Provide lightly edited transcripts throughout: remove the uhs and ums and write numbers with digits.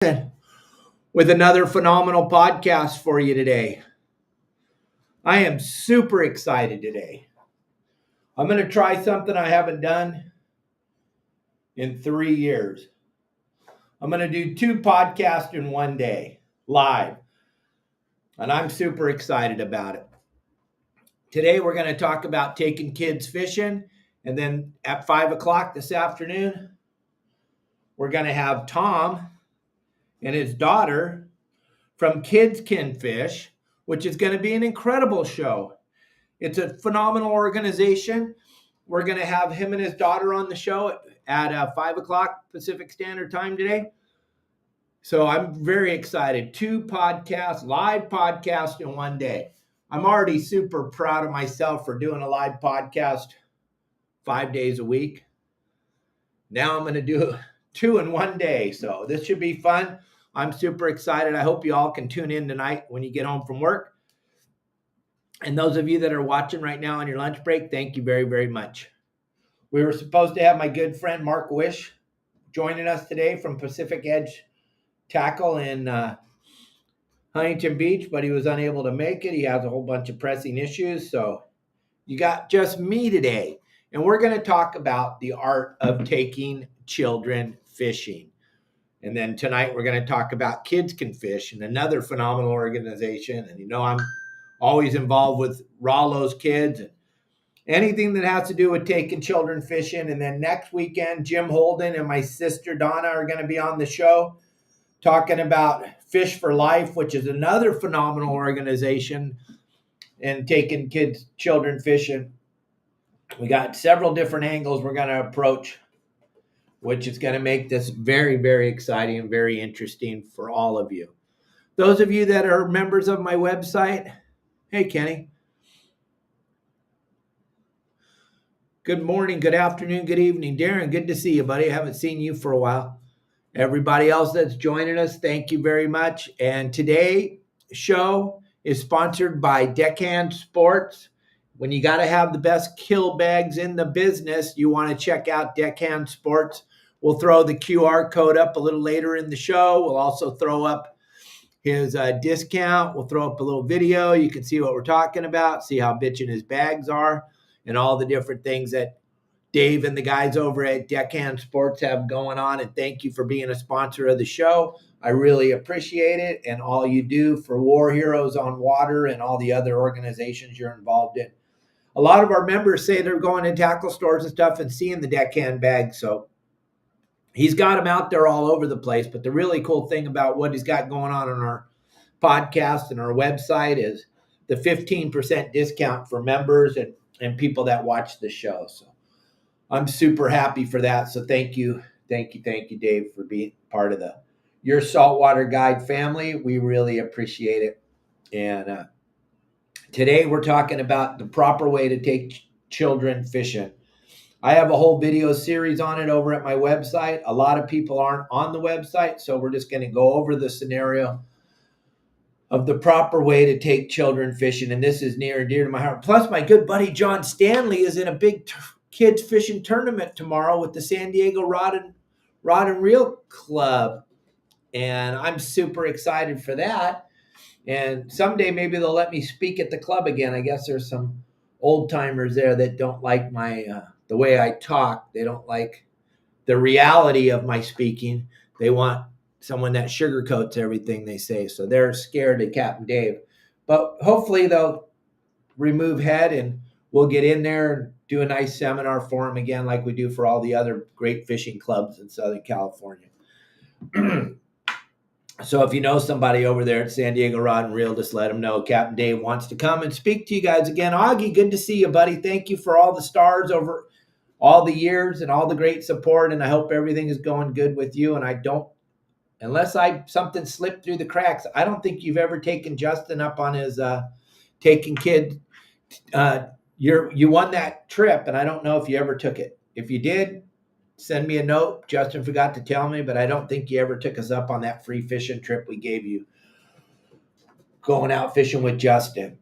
with another phenomenal podcast for you today. I am super excited today. I'm going to try something I haven't done in 3 years. I'm going to do 2 podcasts in one day, live, and I'm super excited about it. Today, we're going to talk about taking kids fishing, and then at 5 o'clock this afternoon, we're going to have Tom and his daughter from Kids Can Fish, which is going to be an incredible show. It's a phenomenal organization. We're going to have him and his daughter on the show at 5 o'clock Pacific Standard Time today. So I'm very excited. 2 podcasts, live podcasts in one day. I'm already super proud of myself for doing a live podcast 5 days a week. Now I'm going to do 2 in one day. So this should be fun. I'm super excited. I hope you all can tune in tonight when you get home from work. And those of you that are watching right now on your lunch break, thank you very, very much. We were supposed to have my good friend Mark Wish joining us today from Pacific Edge Tackle in Huntington Beach, but he was unable to make it. He has a whole bunch of pressing issues. So you got just me today. And we're going to talk about the art of taking children fishing. And then tonight we're going to talk about Kids Can Fish, and another phenomenal organization. And I'm always involved with Rollo's Kids and anything that has to do with taking children fishing. And then next weekend, Jim Holden and my sister Donna are going to be on the show talking about Fish for Life, which is another phenomenal organization and taking children fishing. We got several different angles we're going to approach, which is going to make this very, very exciting and very interesting for all of you. Those of you that are members of my website, hey, Kenny. Good morning, good afternoon, good evening. Darren, good to see you, buddy. I haven't seen you for a while. Everybody else that's joining us, thank you very much. And today's show is sponsored by Deckhand Sports. When you got to have the best kill bags in the business, you want to check out Deckhand Sports. We'll throw the QR code up a little later in the show. We'll also throw up his discount. We'll throw up a little video. You can see what we're talking about, see how bitchin' his bags are, and all the different things that Dave and the guys over at Deckhand Sports have going on. And thank you for being a sponsor of the show. I really appreciate it, and all you do for War Heroes on Water and all the other organizations you're involved in. A lot of our members say they're going to tackle stores and stuff and seeing the Deckhand bags. So he's got them out there all over the place. But the really cool thing about what he's got going on our podcast and our website is the 15% discount for members and people that watch the show. So I'm super happy for that. So thank you, Dave, for being part of your Saltwater Guide family. We really appreciate it. And today we're talking about the proper way to take children fishing. I have a whole video series on it over at my website. A lot of people aren't on the website, so we're just going to go over the scenario of the proper way to take children fishing. And this is near and dear to my heart. Plus, my good buddy John Stanley is in a big kids fishing tournament tomorrow with the San Diego Rod and Reel Club. And I'm super excited for that. And someday maybe they'll let me speak at the club again. I guess there's some old timers there that don't like the way I talk. They don't like the reality of my speaking. They want someone that sugarcoats everything they say. So they're scared of Captain Dave. But hopefully they'll remove head and we'll get in there and do a nice seminar for them again like we do for all the other great fishing clubs in Southern California. So if you know somebody over there at San Diego Rod and Reel, just let them know Captain Dave wants to come and speak to you guys again. Augie, good to see you, buddy. Thank you for all the stars over all the years and all the great support, and I hope everything is going good with you. And unless something slipped through the cracks, I don't think you've ever taken Justin up on his taking kid. You won that trip, and I don't know if you ever took it. If you did, send me a note. Justin forgot to tell me, but I don't think you ever took us up on that free fishing trip we gave you going out fishing with Justin.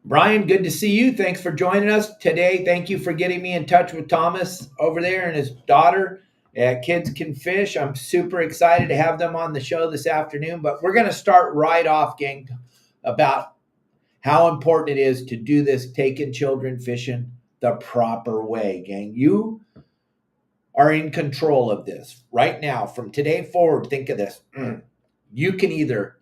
Brian, good to see you. Thanks for joining us today. Thank you for getting me in touch with Thomas over there and his daughter. Kids Can Fish. I'm super excited to have them on the show this afternoon, but we're going to start right off, gang, about how important it is to do this taking children fishing the proper way, gang. You are in control of this right now. From today forward, think of this. You can either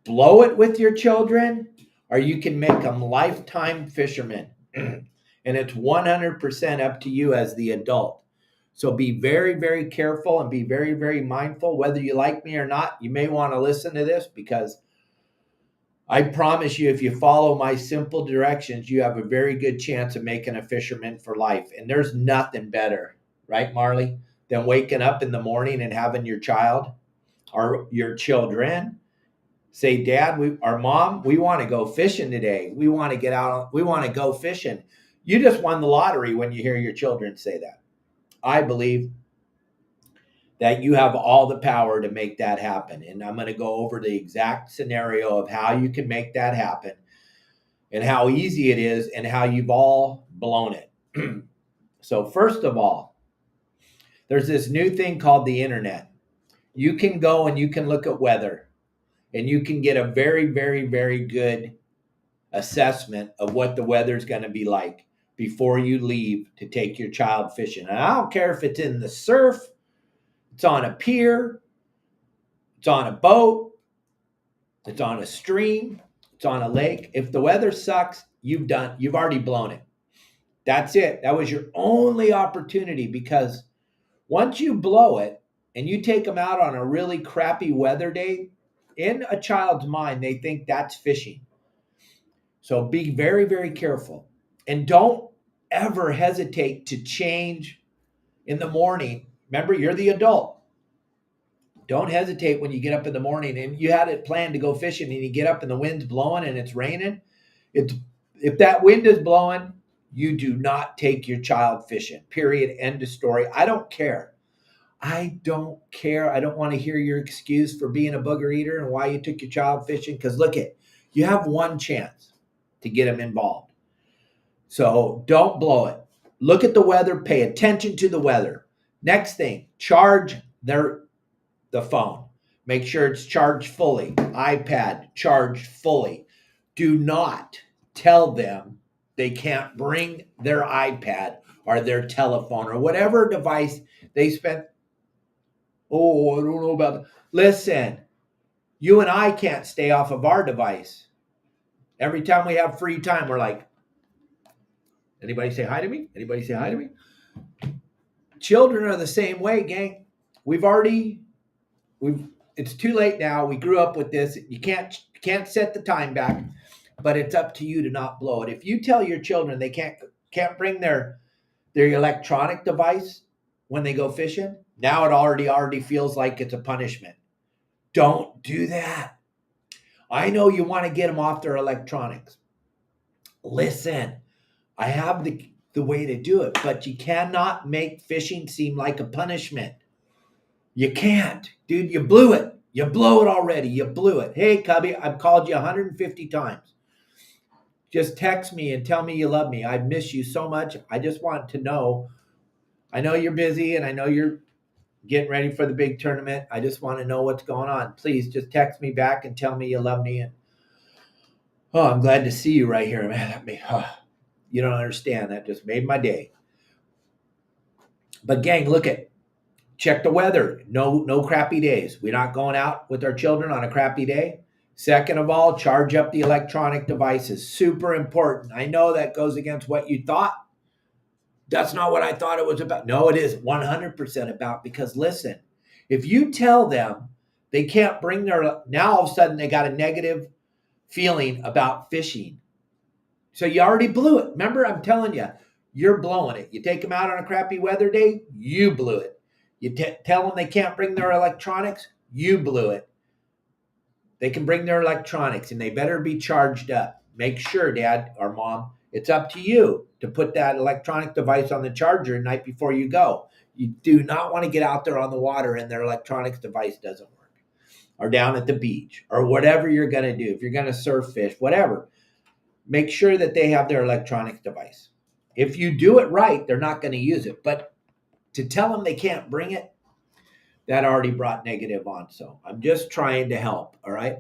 blow it with your children or you can make them lifetime fishermen. And it's 100% up to you as the adult. So be very, very careful and be very, very mindful. Whether you like me or not, you may want to listen to this, because I promise you, if you follow my simple directions, you have a very good chance of making a fisherman for life. And there's nothing better, right, Marley, than waking up in the morning and having your child or your children say, Dad, our mom, we want to go fishing today. We want to get out. We want to go fishing. You just won the lottery when you hear your children say that. I believe that you have all the power to make that happen. And I'm going to go over the exact scenario of how you can make that happen and how easy it is and how you've all blown it. So first of all, there's this new thing called the internet. You can go and you can look at weather, and you can get a very, very, very good assessment of what the weather's going to be like before you leave to take your child fishing. And I don't care if it's in the surf, it's on a pier, it's on a boat, it's on a stream, it's on a lake. If the weather sucks, you've already blown it. That's it. That was your only opportunity, because once you blow it and you take them out on a really crappy weather day, in a child's mind, they think that's fishing. So be very, very careful. And don't ever hesitate to change in the morning. Remember, you're the adult. Don't hesitate when you get up in the morning and you had it planned to go fishing and you get up and the wind's blowing and it's raining. If that wind is blowing, you do not take your child fishing. Period. End of story. I don't care. I don't care. I don't want to hear your excuse for being a booger eater and why you took your child fishing. Because look it, you have one chance to get them involved. So don't blow it. Look at the weather. Pay attention to the weather. Next thing, charge the phone. Make sure it's charged fully. iPad charged fully. Do not tell them they can't bring their iPad or their telephone or whatever device they spent. Oh, I don't know about that. Listen, you and I can't stay off of our device. Every time we have free time, we're like, anybody say hi to me? Anybody say hi to me? Children are the same way, gang. It's too late now. We grew up with this. You can't set the time back, but it's up to you to not blow it. If you tell your children they can't bring their electronic device when they go fishing, now it already feels like it's a punishment. Don't do that. I know you want to get them off their electronics. Listen, I have the way to do it, but you cannot make fishing seem like a punishment. You can't. Dude, you blew it. You blow it already. You blew it. Hey, Cubby, I've called you 150 times. Just text me and tell me you love me. I miss you so much. I just want to know. I know you're busy and I know you're getting ready for the big tournament. I just want to know what's going on. Please just text me back and tell me you love me. And I'm glad to see you right here, man. You don't understand. That just made my day. But gang, check the weather. No crappy days. We're not going out with our children on a crappy day. Second of all, charge up the electronic devices. Super important. I know that goes against what you thought. That's not what I thought it was about. No, it is 100% about, because listen, if you tell them they can't bring now all of a sudden they got a negative feeling about fishing. So you already blew it. Remember, I'm telling you, you're blowing it. You take them out on a crappy weather day, you blew it. You tell them they can't bring their electronics, you blew it. They can bring their electronics and they better be charged up. Make sure, Dad or Mom, it's up to you to put that electronic device on the charger the night before you go. You do not want to get out there on the water and their electronics device doesn't work. Or down at the beach or whatever you're going to do. If you're going to surf fish, whatever. Make sure that they have their electronic device. If you do it right, they're not going to use it. But to tell them they can't bring it, that already brought negative on. So I'm just trying to help. All right.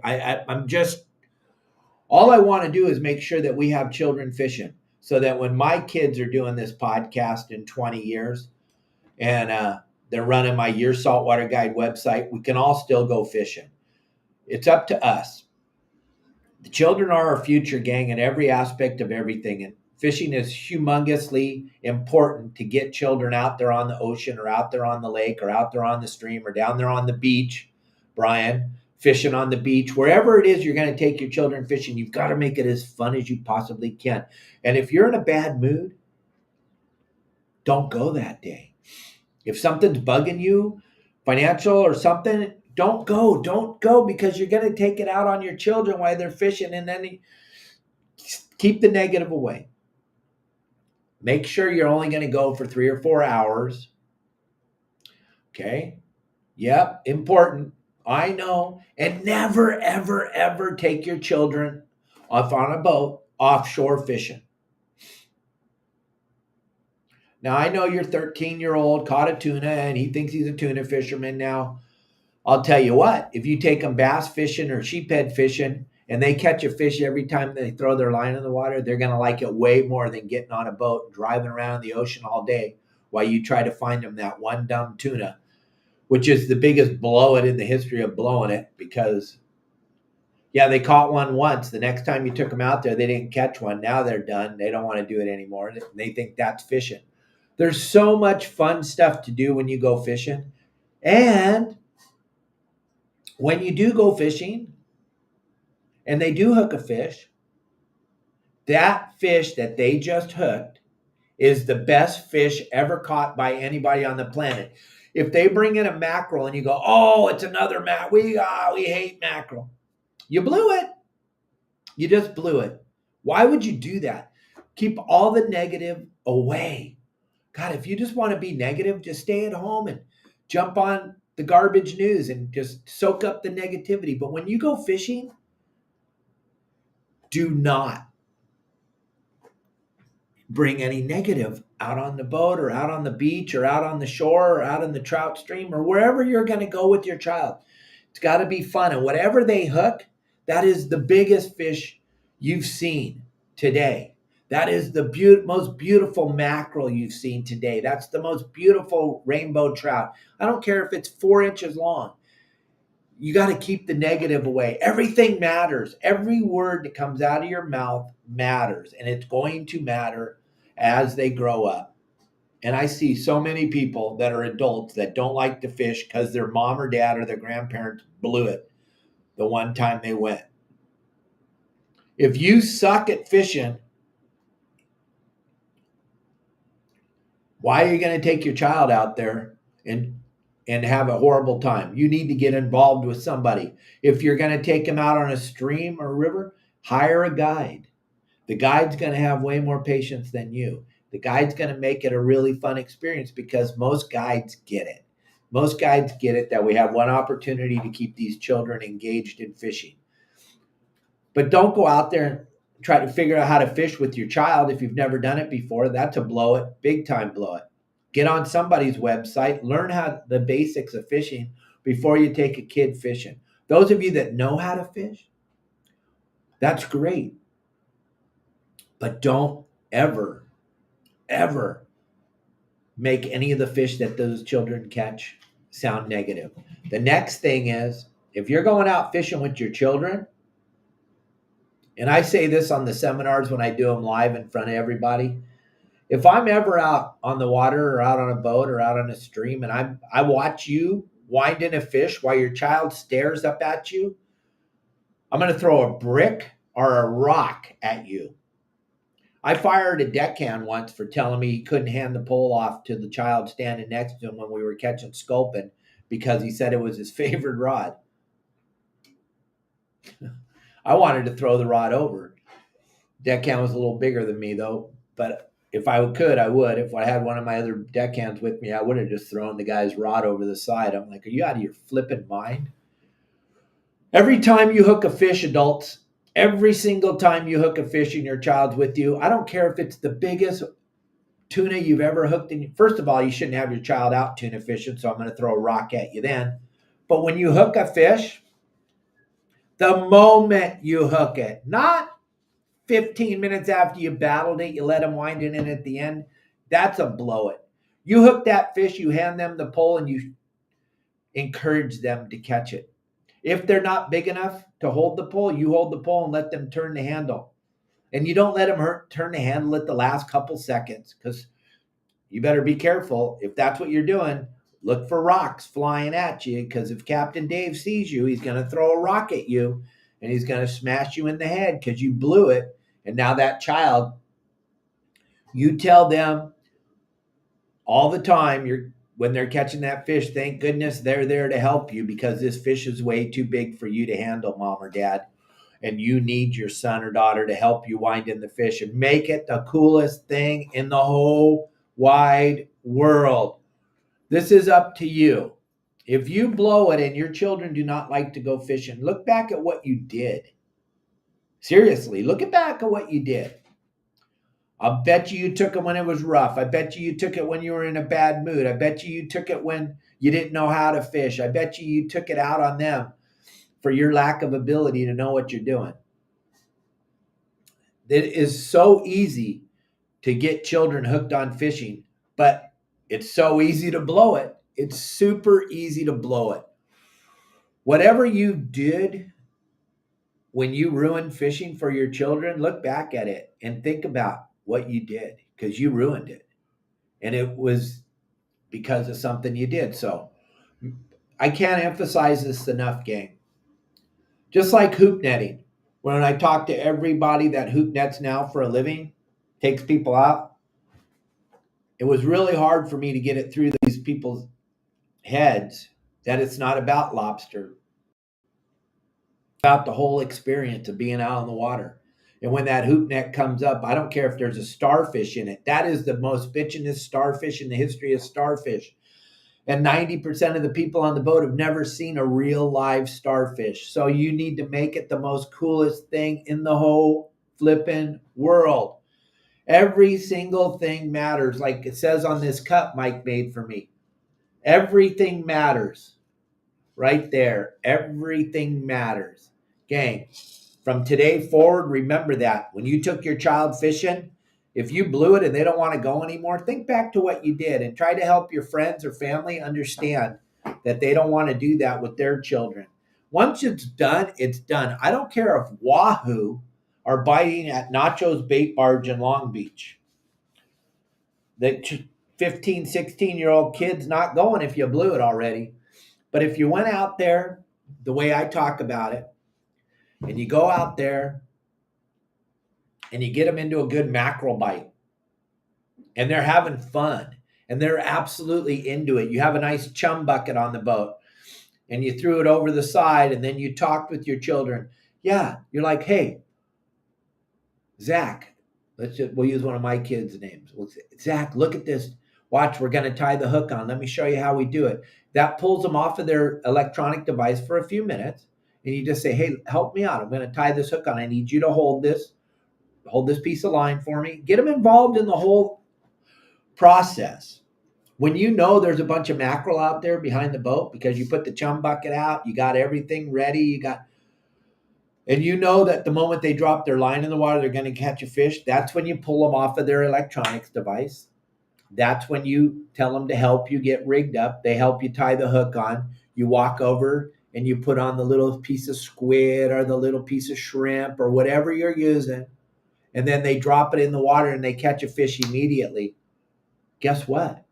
All I want to do is make sure that we have children fishing so that when my kids are doing this podcast in 20 years and they're running my Your Saltwater Guide website, we can all still go fishing. It's up to us. The children are our future, gang, in every aspect of everything. And fishing is humongously important to get children out there on the ocean or out there on the lake or out there on the stream or down there on the beach, Brian, fishing on the beach. Wherever it is you're going to take your children fishing, you've got to make it as fun as you possibly can. And if you're in a bad mood, don't go that day. If something's bugging you, financial or something, don't go. Don't go, because you're going to take it out on your children while they're fishing, and then keep the negative away. Make sure you're only going to go for 3 or 4 hours. Okay? Yep, important. I know. And never, ever, ever take your children off on a boat offshore fishing. Now, I know your 13-year-old caught a tuna and he thinks he's a tuna fisherman now. I'll tell you what, if you take them bass fishing or sheephead fishing and they catch a fish every time they throw their line in the water, they're going to like it way more than getting on a boat and driving around the ocean all day while you try to find them that one dumb tuna, which is the biggest blow it in the history of blowing it, because, yeah, they caught one once. The next time you took them out there, they didn't catch one. Now they're done. They don't want to do it anymore. They think that's fishing. There's so much fun stuff to do when you go fishing. And when you do go fishing and they do hook a fish, that fish that they just hooked is the best fish ever caught by anybody on the planet. If they bring in a mackerel and you go, oh, it's another mackerel, we hate mackerel, you blew it. You just blew it. Why would you do that? Keep all the negative away. God, if you just want to be negative, just stay at home and jump on the garbage news and just soak up the negativity. But when you go fishing, do not bring any negative out on the boat or out on the beach or out on the shore or out in the trout stream or wherever you're going to go with your child. It's got to be fun. And whatever they hook, that is the biggest fish you've seen today. That is the most beautiful mackerel you've seen today. That's the most beautiful rainbow trout. I don't care if it's 4 inches long. You got to keep the negative away. Everything matters. Every word that comes out of your mouth matters, and it's going to matter as they grow up. And I see so many people that are adults that don't like to fish because their mom or dad or their grandparents blew it the one time they went. If you suck at fishing, why are you going to take your child out there and have a horrible time? You need to get involved with somebody. If you're going to take them out on a stream or river, hire a guide. The guide's going to have way more patience than you. The guide's going to make it a really fun experience because most guides get it. Most guides get it that we have one opportunity to keep these children engaged in fishing. But don't go out there and try to figure out how to fish with your child if you've never done it before. That's a blow it, big time blow it. Get on somebody's website, learn how the basics of fishing before you take a kid fishing. Those of you that know how to fish, that's great. But don't ever, ever make any of the fish that those children catch sound negative. The next thing is, if you're going out fishing with your children, and I say this on the seminars when I do them live in front of everybody, if I'm ever out on the water or out on a boat or out on a stream and I watch you winding a fish while your child stares up at you, I'm going to throw a brick or a rock at you. I fired a deckhand once for telling me he couldn't hand the pole off to the child standing next to him when we were catching sculpin because he said it was his favorite rod. I wanted to throw the rod over. Deckhand was a little bigger than me, though, but if I could, I would. If I had one of my other deckhands with me, I would have just thrown the guy's rod over the side. I'm like, are you out of your flipping mind? Every time you hook a fish, adults, every single time you hook a fish and your child's with you, I don't care if it's the biggest tuna you've ever hooked in. First of all, you shouldn't have your child out tuna fishing, so I'm going to throw a rock at you then. But when you hook a fish, the moment you hook it, not 15 minutes after you battled it, you let them wind it in at the end, that's a blow it. You hook that fish, you hand them the pole, and you encourage them to catch it. If they're not big enough to hold the pole, you hold the pole and let them turn the handle. And you don't let them turn the handle at the last couple seconds, because you better be careful. If that's what you're doing, look for rocks flying at you, because if Captain Dave sees you, he's going to throw a rock at you and he's going to smash you in the head because you blew it. And now that child, you tell them all the time, when they're catching that fish, thank goodness they're there to help you, because this fish is way too big for you to handle, mom or dad. And you need your son or daughter to help you wind in the fish and make it the coolest thing in the whole wide world. This is up to you. If you blow it and your children do not like to go fishing, look back at what you did. Seriously, look back at what you did. I'll bet you took it when it was rough. I bet you took it when you were in a bad mood. I bet you took it when you didn't know how to fish. I bet you took it out on them for your lack of ability to know what you're doing. It is so easy to get children hooked on fishing, but it's so easy to blow it. It's super easy to blow it. Whatever you did when you ruined fishing for your children, look back at it and think about what you did, because you ruined it. And it was because of something you did. So I can't emphasize this enough, gang. Just like hoop netting. When I talk to everybody that hoop nets now for a living, takes people out, it was really hard for me to get it through these people's heads that it's not about lobster, about the whole experience of being out on the water. And when that hoop net comes up, I don't care if there's a starfish in it. That is the most bitchinest starfish in the history of starfish. And 90% of the people on the boat have never seen a real live starfish. So you need to make it the most coolest thing in the whole flippin' world. Every single thing matters. Like it says on this cup Mike made for me. Everything matters. Right there. Everything matters. Gang, from today forward, remember that. When you took your child fishing, if you blew it and they don't want to go anymore, think back to what you did and try to help your friends or family understand that they don't want to do that with their children. Once it's done, it's done. I don't care if Wahoo are biting at Nacho's bait barge in Long Beach. The 15, 16-year-old kid's not going if you blew it already. But if you went out there the way I talk about it, and you go out there and you get them into a good mackerel bite, and they're having fun, and they're absolutely into it. You have a nice chum bucket on the boat, and you threw it over the side, and then you talked with your children. Yeah, you're like, hey, Zach, we'll use one of my kids' names. We'll say, Zach, look at this. Watch, we're going to tie the hook on. Let me show you how we do it. That pulls them off of their electronic device for a few minutes. And you just say, hey, help me out. I'm going to tie this hook on. I need you to hold this piece of line for me. Get them involved in the whole process. When you know there's a bunch of mackerel out there behind the boat because you put the chum bucket out, you got everything ready, and you know that the moment they drop their line in the water, they're going to catch a fish. That's when you pull them off of their electronics device. That's when you tell them to help you get rigged up. They help you tie the hook on. You walk over and you put on the little piece of squid or the little piece of shrimp or whatever you're using. And then they drop it in the water and they catch a fish immediately. Guess what?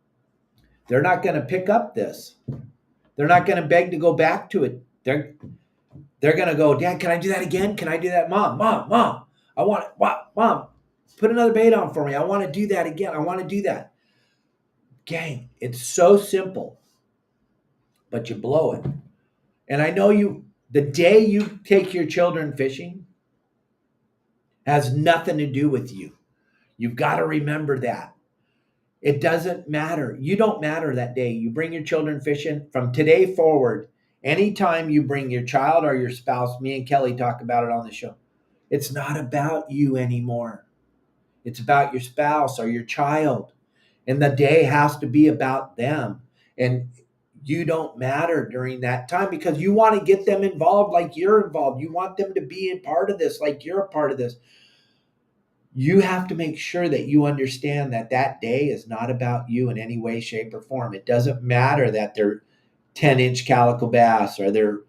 They're not going to pick up this. They're not going to beg to go back to it. They're going to go, Dad, can I do that again? Can I do that? Mom, I want it. Mom, put another bait on for me. I want to do that again. I want to do that. Gang, it's so simple, but you blow it. And I know the day you take your children fishing has nothing to do with you. You've got to remember that. It doesn't matter. You don't matter that day. You bring your children fishing from today forward. Anytime you bring your child or your spouse, me and Kelly talk about it on the show, it's not about you anymore. It's about your spouse or your child. And the day has to be about them. And you don't matter during that time because you want to get them involved like you're involved. You want them to be a part of this like you're a part of this. You have to make sure that you understand that that day is not about you in any way, shape, or form. It doesn't matter that they're 10-inch calico bass or they're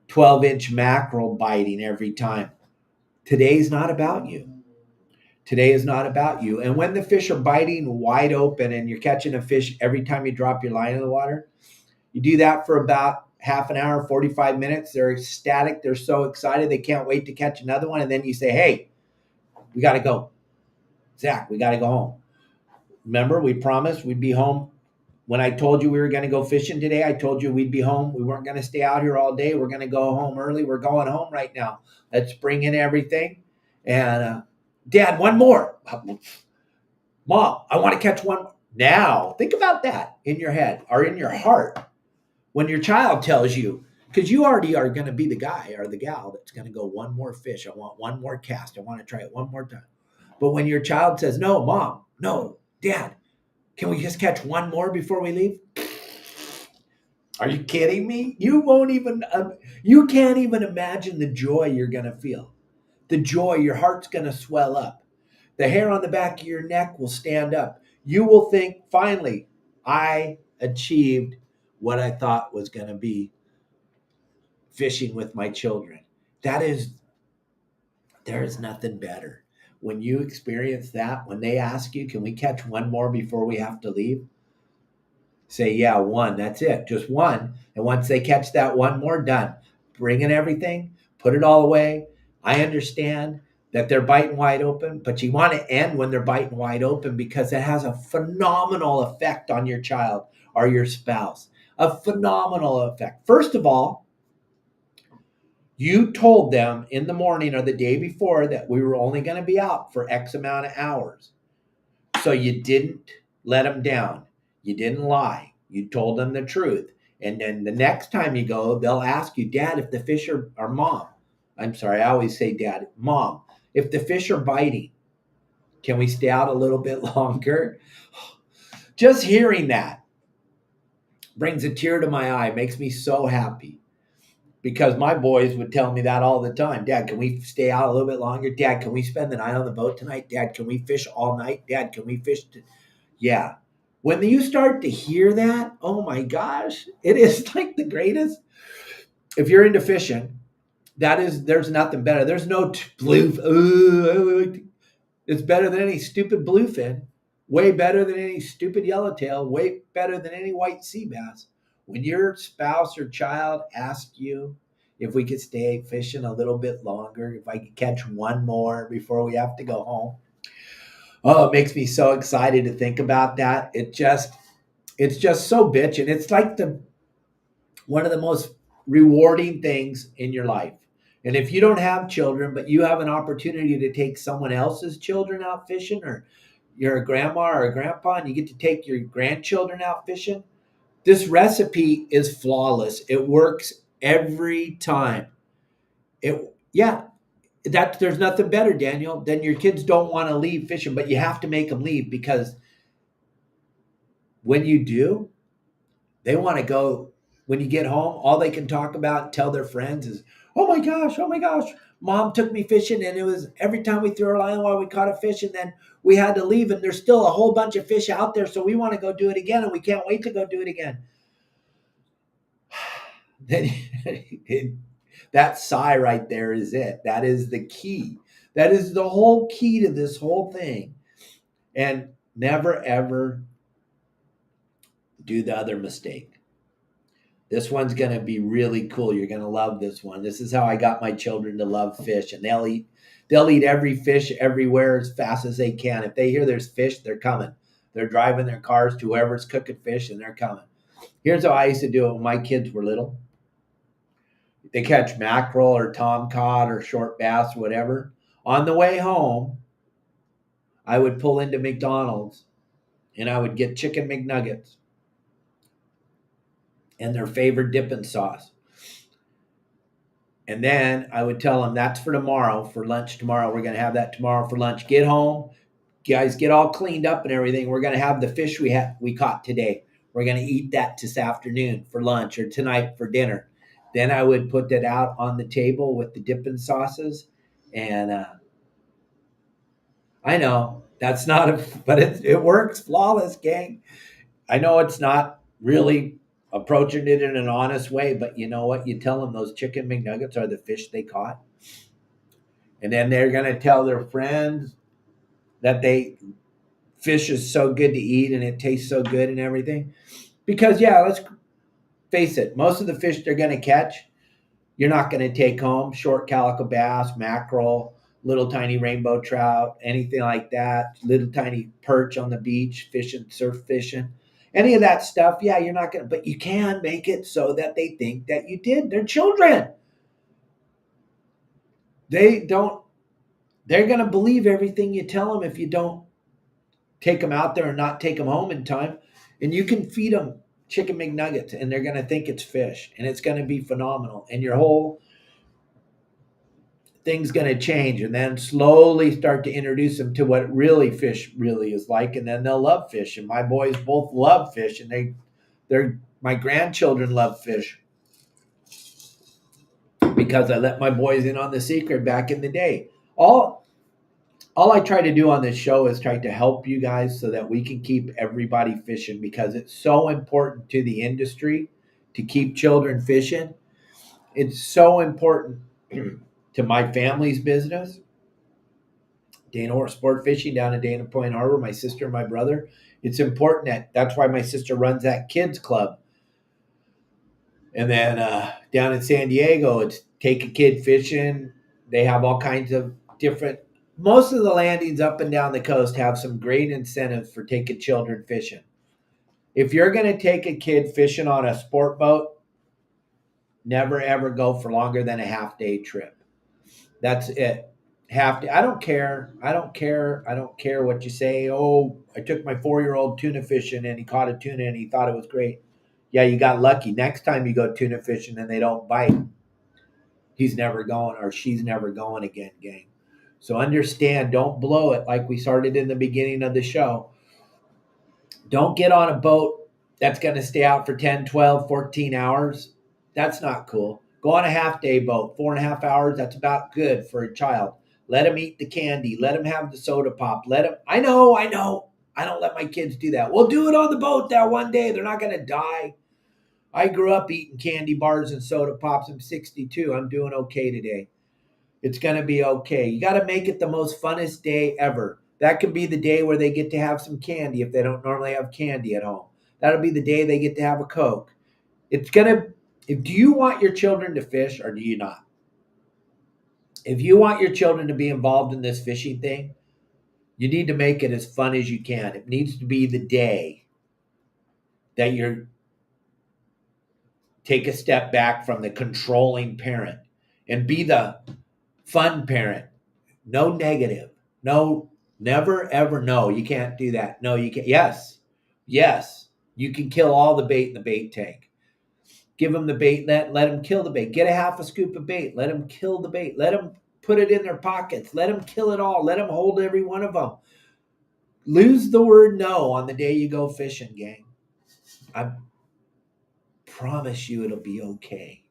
12-inch mackerel biting every time. Today's not about you. Today is not about you. And when the fish are biting wide open and you're catching a fish every time you drop your line in the water, you do that for about half an hour, 45 minutes. They're ecstatic. They're so excited. They can't wait to catch another one. And then you say, hey, we got to go. Zach, we got to go home. Remember, we promised we'd be home. When I told you we were going to go fishing today, I told you we'd be home. We weren't going to stay out here all day. We're going to go home early. We're going home right now. Let's bring in everything. And Dad, one more. Mom, I want to catch one. Now, think about that in your head or in your heart when your child tells you, because you already are going to be the guy or the gal that's going to go one more fish. I want one more cast. I want to try it one more time. But when your child says, no, Mom, no, Dad, can we just catch one more before we leave? Are you kidding me? You can't even imagine the joy you're going to feel. The joy, your heart's going to swell up. The hair on the back of your neck will stand up. You will think, finally, I achieved what I thought was going to be fishing with my children. There is nothing better. When you experience that, when they ask you, can we catch one more before we have to leave? Say, yeah, one, that's it, just one. And once they catch that one more, done. Bring in everything, put it all away. I understand that they're biting wide open, but you want to end when they're biting wide open because it has a phenomenal effect on your child or your spouse. A phenomenal effect. First of all, you told them in the morning or the day before that we were only going to be out for X amount of hours. So you didn't let them down. You didn't lie. You told them the truth. And then the next time you go, they'll ask you, Dad, if the fish are Mom. I'm sorry, I always say Dad. Mom, if the fish are biting, can we stay out a little bit longer? Just hearing that brings a tear to my eye, makes me so happy. Because my boys would tell me that all the time. Dad, can we stay out a little bit longer? Dad, can we spend the night on the boat tonight? Dad, can we fish all night? Dad, can we fish? Yeah. When you start to hear that, oh my gosh, it is like the greatest. If you're into fishing, there's nothing better. There's no blue. It's better than any stupid bluefin. Way better than any stupid yellowtail. Way better than any white sea bass. When your spouse or child asks you if we could stay fishing a little bit longer, if I could catch one more before we have to go home. Oh, it makes me so excited to think about that. It's just so bitchin'. It's like one of the most rewarding things in your life. And if you don't have children, but you have an opportunity to take someone else's children out fishing, or you're a grandma or a grandpa and you get to take your grandchildren out fishing, this recipe is flawless. It works every time. There's nothing better, Daniel, than your kids don't want to leave fishing, but you have to make them leave because when you do, they want to go. When you get home, all they can talk about and tell their friends is, oh my gosh, Mom took me fishing and it was every time we threw our line while we caught a fish and then we had to leave and there's still a whole bunch of fish out there. So we want to go do it again and we can't wait to go do it again. Then that sigh right there is it. That is the key. That is the whole key to this whole thing. And never, ever do the other mistake. This one's going to be really cool. You're going to love this one. This is how I got my children to love fish. And they'll eat every fish everywhere as fast as they can. If they hear there's fish, they're coming. They're driving their cars to whoever's cooking fish and they're coming. Here's how I used to do it when my kids were little. They catch mackerel or tomcod or short bass, whatever. On the way home, I would pull into McDonald's and I would get chicken McNuggets and their favorite dipping sauce. And then I would tell them that's for tomorrow, for lunch tomorrow. We're going to have that tomorrow for lunch. Get home, guys get all cleaned up and everything. We're going to have the fish we caught today. We're going to eat that this afternoon for lunch or tonight for dinner. Then I would put that out on the table with the dipping sauces. And I know that's not but it works flawless, gang. I know it's not really approaching it in an honest way, but you know what? You tell them those chicken McNuggets are the fish they caught. And then they're going to tell their friends that fish is so good to eat and it tastes so good and everything. Because, yeah, let's face it, most of the fish they're going to catch, you're not going to take home. Short calico bass, mackerel, little tiny rainbow trout, anything like that, little tiny perch on the beach, fishing, surf fishing. Any of that stuff, yeah, you're not going to, but you can make it so that they think that you did. They're children. They're going to believe everything you tell them if you don't take them out there and not take them home in time. And you can feed them chicken McNuggets and they're going to think it's fish and it's going to be phenomenal. And your whole thing's going to change, and then slowly start to introduce them to what really fish really is like. And then they'll love fish. And my boys both love fish, and my grandchildren love fish because I let my boys in on the secret back in the day. All I try to do on this show is try to help you guys so that we can keep everybody fishing, because it's so important to the industry to keep children fishing. It's so important to my family's business, Dana Horse Sport Fishing down in Dana Point Harbor, my sister and my brother. It's important that's why my sister runs that kids club. And then down in San Diego, it's take a kid fishing. They have all kinds of different, most of the landings up and down the coast have some great incentives for taking children fishing. If you're going to take a kid fishing on a sport boat, never ever go for longer than a half-day trip. That's it. Half day. I don't care what you say. Oh, I took my 4-year-old tuna fishing and he caught a tuna and he thought it was great. Yeah, you got lucky. Next time you go tuna fishing and they don't bite, he's never going or she's never going again, gang. So understand, don't blow it like we started in the beginning of the show. Don't get on a boat that's going to stay out for 10, 12, 14 hours. That's not cool. Go on a half-day boat, 4.5 hours. That's about good for a child. Let them eat the candy. Let them have the soda pop. I know. I don't let my kids do that. We'll do it on the boat that one day. They're not going to die. I grew up eating candy bars and soda pops. I'm 62. I'm doing okay today. It's going to be okay. You got to make it the most funnest day ever. That could be the day where they get to have some candy if they don't normally have candy at home. That'll be the day they get to have a Coke. Do you want your children to fish or do you not? If you want your children to be involved in this fishing thing, you need to make it as fun as you can. It needs to be the day that you're take a step back from the controlling parent and be the fun parent. No negative. No, never, ever. No, you can't do that. No, you can't. Yes. You can kill all the bait in the bait tank. Give them the bait, let them kill the bait. Get a half a scoop of bait. Let them kill the bait. Let them put it in their pockets. Let them kill it all. Let them hold every one of them. Lose the word no on the day you go fishing, gang. I promise you it'll be okay.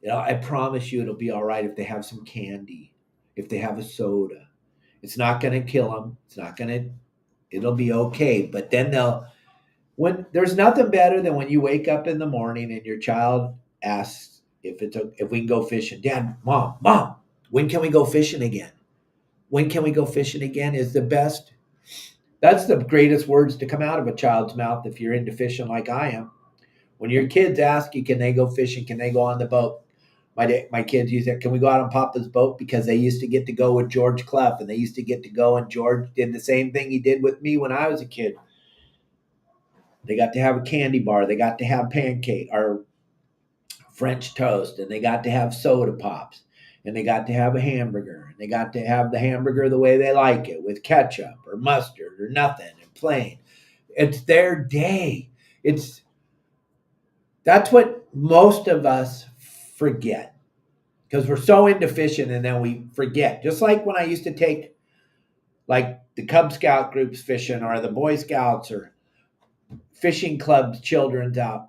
I promise you it'll be all right if they have some candy, if they have a soda. It's not going to kill them. It'll be okay. But then there's nothing better than when you wake up in the morning and your child asks if we can go fishing. Dad, mom, when can we go fishing again? When can we go fishing again is the best. That's the greatest words to come out of a child's mouth if you're into fishing like I am. When your kids ask you, can they go fishing? Can they go on the boat? My kids use it. Can we go out on Papa's boat? Because they used to get to go with George Clough, and they used to get to go, and George did the same thing he did with me when I was a kid. They got to have a candy bar. They got to have pancake or French toast, and they got to have soda pops, and they got to have a hamburger, and they got to have the hamburger the way they like it, with ketchup or mustard or nothing, and plain. It's their day. That's what most of us forget because we're so into fishing and then we forget. Just like when I used to take like the Cub Scout groups fishing or the Boy Scouts or fishing clubs, children's out.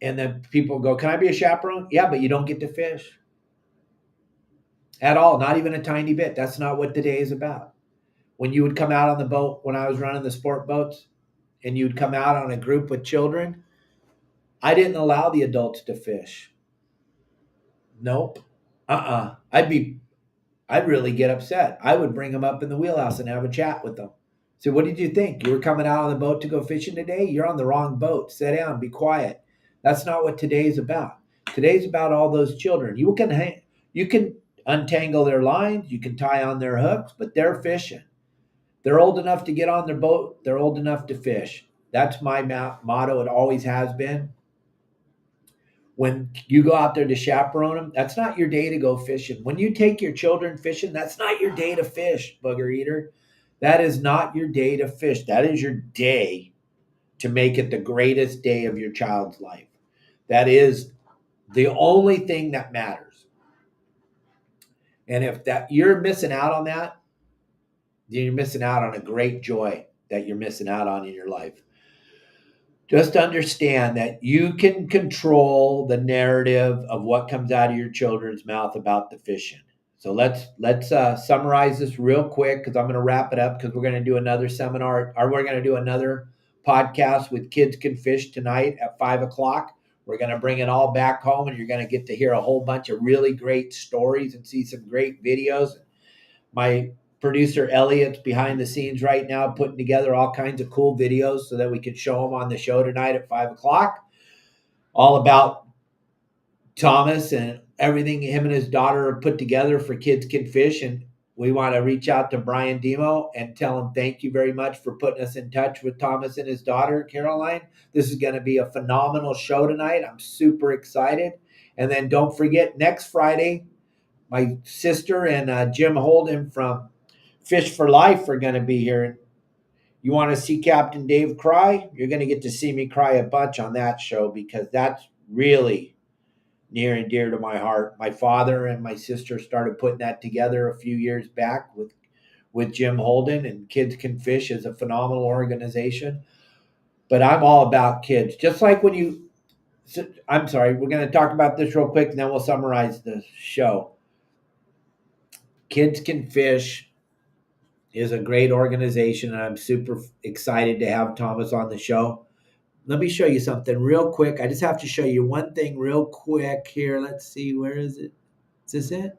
And then people go, can I be a chaperone? Yeah, but you don't get to fish at all, not even a tiny bit. That's not what the day is about. When you would come out on the boat, when I was running the sport boats, and you'd come out on a group with children, I didn't allow the adults to fish. Nope. I'd really get upset. I would bring them up in the wheelhouse and have a chat with them. So what did you think? You were coming out on the boat to go fishing today? You're on the wrong boat. Sit down, be quiet. That's not what today's about. Today's about all those children. You can untangle their lines, you can tie on their hooks, but they're fishing. They're old enough to get on their boat, they're old enough to fish. That's my motto. It always has been. When you go out there to chaperone them, that's not your day to go fishing. When you take your children fishing, that's not your day to fish, bugger eater. That is not your day to fish. That is your day to make it the greatest day of your child's life. That is the only thing that matters. And if that you're missing out on that, then you're missing out on a great joy that you're missing out on in your life. Just understand that you can control the narrative of what comes out of your children's mouth about the fishing. So let's summarize this real quick, because I'm going to wrap it up, because we're going to do another seminar, or we're going to do another podcast with Kids Can Fish tonight at 5:00. We're going to bring it all back home, and you're going to get to hear a whole bunch of really great stories and see some great videos. My producer Elliot's behind the scenes right now putting together all kinds of cool videos so that we can show them on the show tonight at 5:00, all about Thomas and everything him and his daughter have put together for Kids Can Fish. And we want to reach out to Brian Demo and tell him thank you very much for putting us in touch with Thomas and his daughter Caroline. This is going to be a phenomenal show tonight. I'm super excited. And then don't forget, next Friday, my sister and Jim Holden from Fish for Life are going to be here. You want to see Captain Dave cry? You're going to get to see me cry a bunch on that show, because that's really near and dear to my heart. My father and my sister started putting that together a few years back with Jim Holden, and Kids Can Fish is a phenomenal organization. But I'm all about kids. Just like I'm sorry, we're going to talk about this real quick and then we'll summarize the show. Kids Can Fish is a great organization, and I'm super excited to have Thomas on the show. Let me show you something real quick. I just have to show you one thing real quick here. Let's see, where is it? Is this it?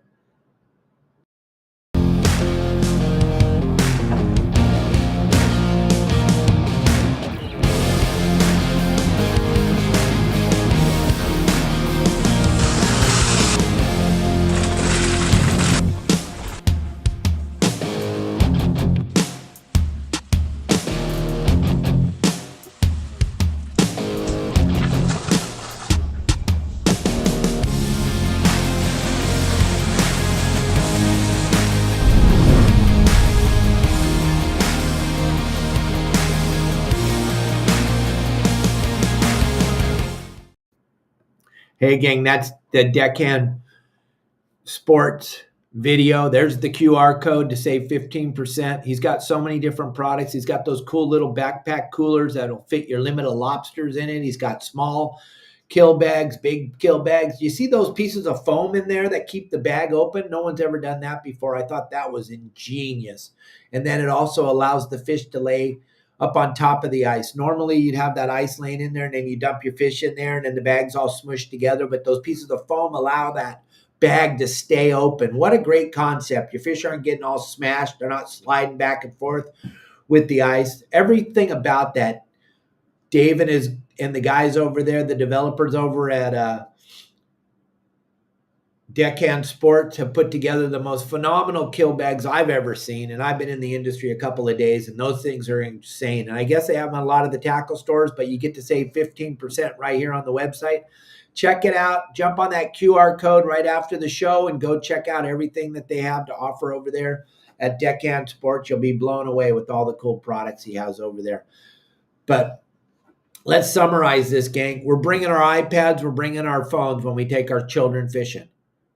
Hey, gang, that's the Deckhand Sports video. There's the QR code to save 15%. He's got so many different products. He's got those cool little backpack coolers that'll fit your limit of lobsters in it. He's got small kill bags, big kill bags. You see those pieces of foam in there that keep the bag open? No one's ever done that before. I thought that was ingenious. And then it also allows the fish to lay up on top of the ice. Normally you'd have that ice laying in there and then you dump your fish in there and then the bag's all smushed together, but those pieces of foam allow that bag to stay open. What a great concept. Your fish aren't getting all smashed. They're not sliding back and forth with the ice. Everything about that, Dave and the guys over there, the developers over at Deckhand Sports, have put together the most phenomenal kill bags I've ever seen. And I've been in the industry a couple of days, and those things are insane. And I guess they have them in a lot of the tackle stores, but you get to save 15% right here on the website. Check it out. Jump on that QR code right after the show and go check out everything that they have to offer over there at Deckhand Sports. You'll be blown away with all the cool products he has over there. But let's summarize this, gang. We're bringing our iPads, we're bringing our phones when we take our children fishing.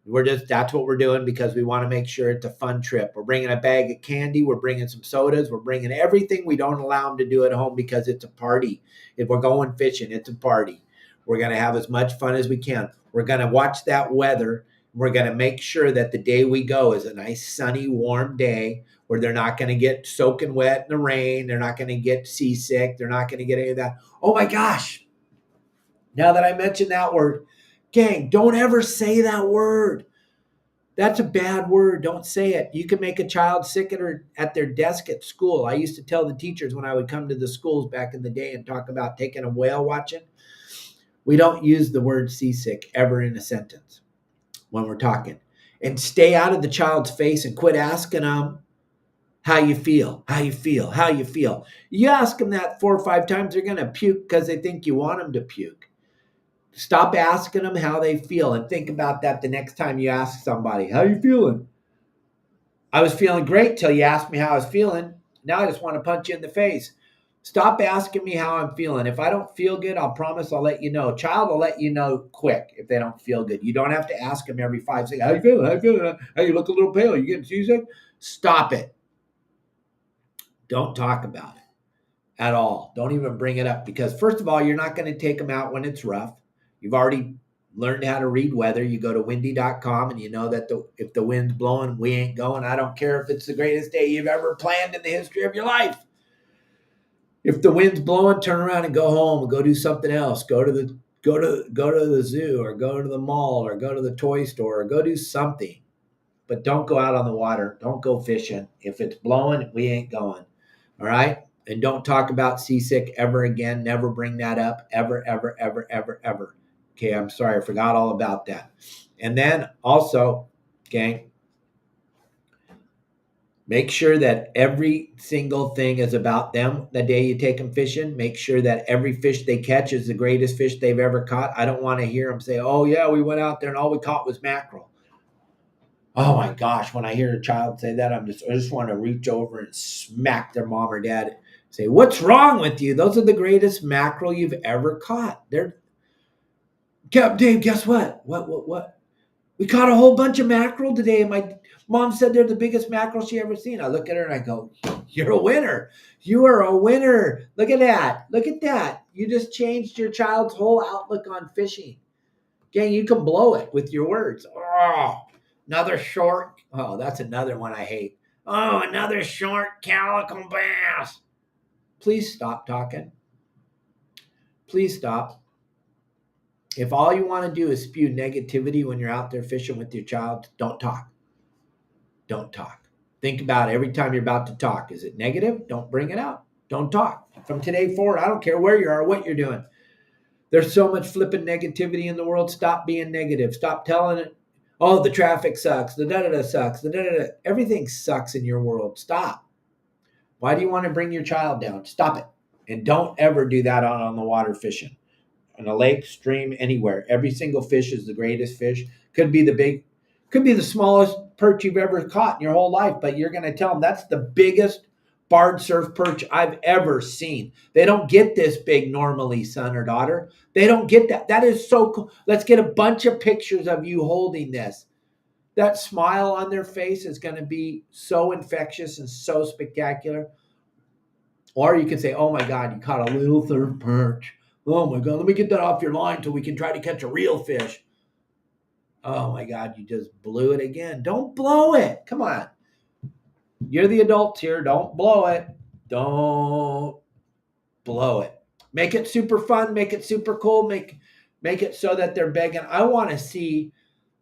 That's what we're doing because we want to make sure it's a fun trip. We're bringing a bag of candy. We're bringing some sodas. We're bringing everything we don't allow them to do at home because it's a party. If we're going fishing, it's a party. We're going to have as much fun as we can. We're going to watch that weather. We're going to make sure that the day we go is a nice, sunny, warm day where they're not going to get soaking wet in the rain. They're not going to get seasick. They're not going to get any of that. Oh my gosh. Now that I mentioned that word, gang, don't ever say that word. That's a bad word. Don't say it. You can make a child sick at their desk at school. I used to tell the teachers when I would come to the schools back in the day and talk about taking a whale watching. We don't use the word seasick ever in a sentence when we're talking. And stay out of the child's face and quit asking them how you feel, how you feel, how you feel. You ask them that 4 or 5 times, they're going to puke because they think you want them to puke. Stop asking them how they feel and think about that the next time you ask somebody, how you feeling? I was feeling great till you asked me how I was feeling. Now I just want to punch you in the face. Stop asking me how I'm feeling. If I don't feel good, I'll promise I'll let you know. Child will let you know quick if they don't feel good. You don't have to ask them every 5 seconds, how you feeling? How you feeling? How you look a little pale? You getting seasick? Stop it. Don't talk about it at all. Don't even bring it up because first of all, you're not going to take them out when it's rough. You've already learned how to read weather. You go to windy.com and you know that if the wind's blowing, we ain't going. I don't care if it's the greatest day you've ever planned in the history of your life. If the wind's blowing, turn around and go home and go do something else. Go to the zoo or go to the mall or go to the toy store or go do something. But don't go out on the water. Don't go fishing. If it's blowing, we ain't going. All right? And don't talk about seasick ever again. Never bring that up. Ever, ever, ever, ever, ever. Okay, I'm sorry. I forgot all about that. And then also, gang, make sure that every single thing is about them the day you take them fishing. Make sure that every fish they catch is the greatest fish they've ever caught. I don't want to hear them say, oh, yeah, we went out there and all we caught was mackerel. Oh my gosh, when I hear a child say that, I just want to reach over and smack their mom or dad. Say, what's wrong with you? Those are the greatest mackerel you've ever caught. Dave, guess what? What? We caught a whole bunch of mackerel today. And my mom said they're the biggest mackerel she ever seen. I look at her and I go, you're a winner. You are a winner. Look at that. Look at that. You just changed your child's whole outlook on fishing. Gang, you can blow it with your words. Oh. Another short, oh, that's another one I hate. Oh, another short calico bass. Please stop talking. Please stop. If all you want to do is spew negativity when you're out there fishing with your child, don't talk. Don't talk. Think about it every time you're about to talk. Is it negative? Don't bring it up. Don't talk. From today forward, I don't care where you are or what you're doing. There's so much flipping negativity in the world. Stop being negative. Stop telling it. Oh, the traffic sucks. The da-da-da sucks. The da-da-da. Everything sucks in your world. Stop. Why do you want to bring your child down? Stop it. And don't ever do that on the water fishing. On a lake, stream, anywhere. Every single fish is the greatest fish. Could be the smallest perch you've ever caught in your whole life, but you're going to tell them that's the biggest barred surf perch I've ever seen. They don't get this big normally, son or daughter. They don't get that. That is so cool. Let's get a bunch of pictures of you holding this. That smile on their face is going to be so infectious and so spectacular. Or you can say, oh my God, you caught a little surf perch. Oh my God, let me get that off your line till we can try to catch a real fish. Oh my God, you just blew it again. Don't blow it. Come on. You're the adults here. Don't blow it. Don't blow it. Make it super fun. Make it super cool. Make it so that they're begging. I want to see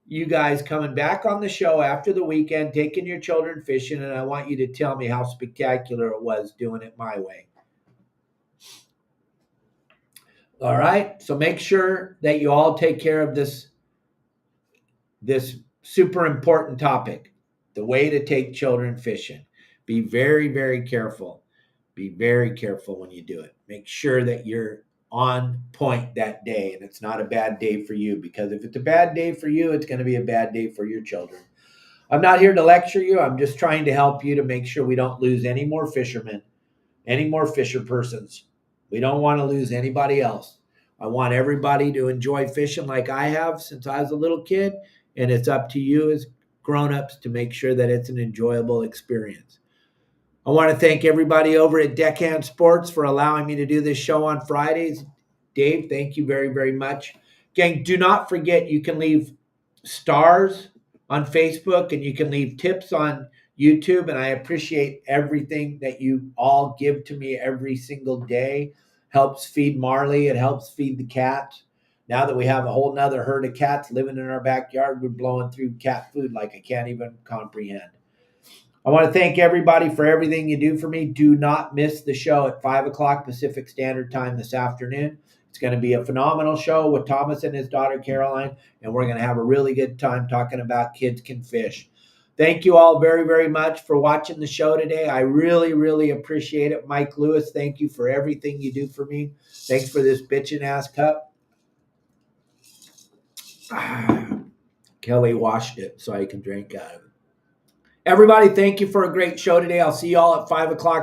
you guys coming back on the show after the weekend, taking your children fishing, and I want you to tell me how spectacular it was doing it my way. All right? So make sure that you all take care of this super important topic, the way to take children fishing. Be very, very careful. Be very careful when you do it. Make sure that you're on point that day and it's not a bad day for you, because if it's a bad day for you, it's going to be a bad day for your children. I'm not here to lecture you. I'm just trying to help you to make sure we don't lose any more fishermen, any more fisher persons. We don't want to lose anybody else. I want everybody to enjoy fishing like I have since I was a little kid. and it's up to you as grown-ups to make sure that it's an enjoyable experience. I want to thank everybody over at Deckhand Sports for allowing me to do this show on Fridays. Dave, thank you very, very much. Gang, do not forget you can leave stars on Facebook and you can leave tips on YouTube. And I appreciate everything that you all give to me every single day. Helps feed Marley. It helps feed the cats. Now that we have a whole nother herd of cats living in our backyard, we're blowing through cat food like I can't even comprehend. I want to thank everybody for everything you do for me. Do not miss the show at 5 o'clock Pacific Standard Time this afternoon. It's going to be a phenomenal show with Thomas and his daughter, Caroline, and we're going to have a really good time talking about Kids Can Fish. Thank you all very, very much for watching the show today. I really, really appreciate it. Mike Lewis, thank you for everything you do for me. Thanks for this bitchin' ass cup. Kelly washed it so I can drink out of it. Everybody, thank you for a great show today. I'll see you all at 5 o'clock.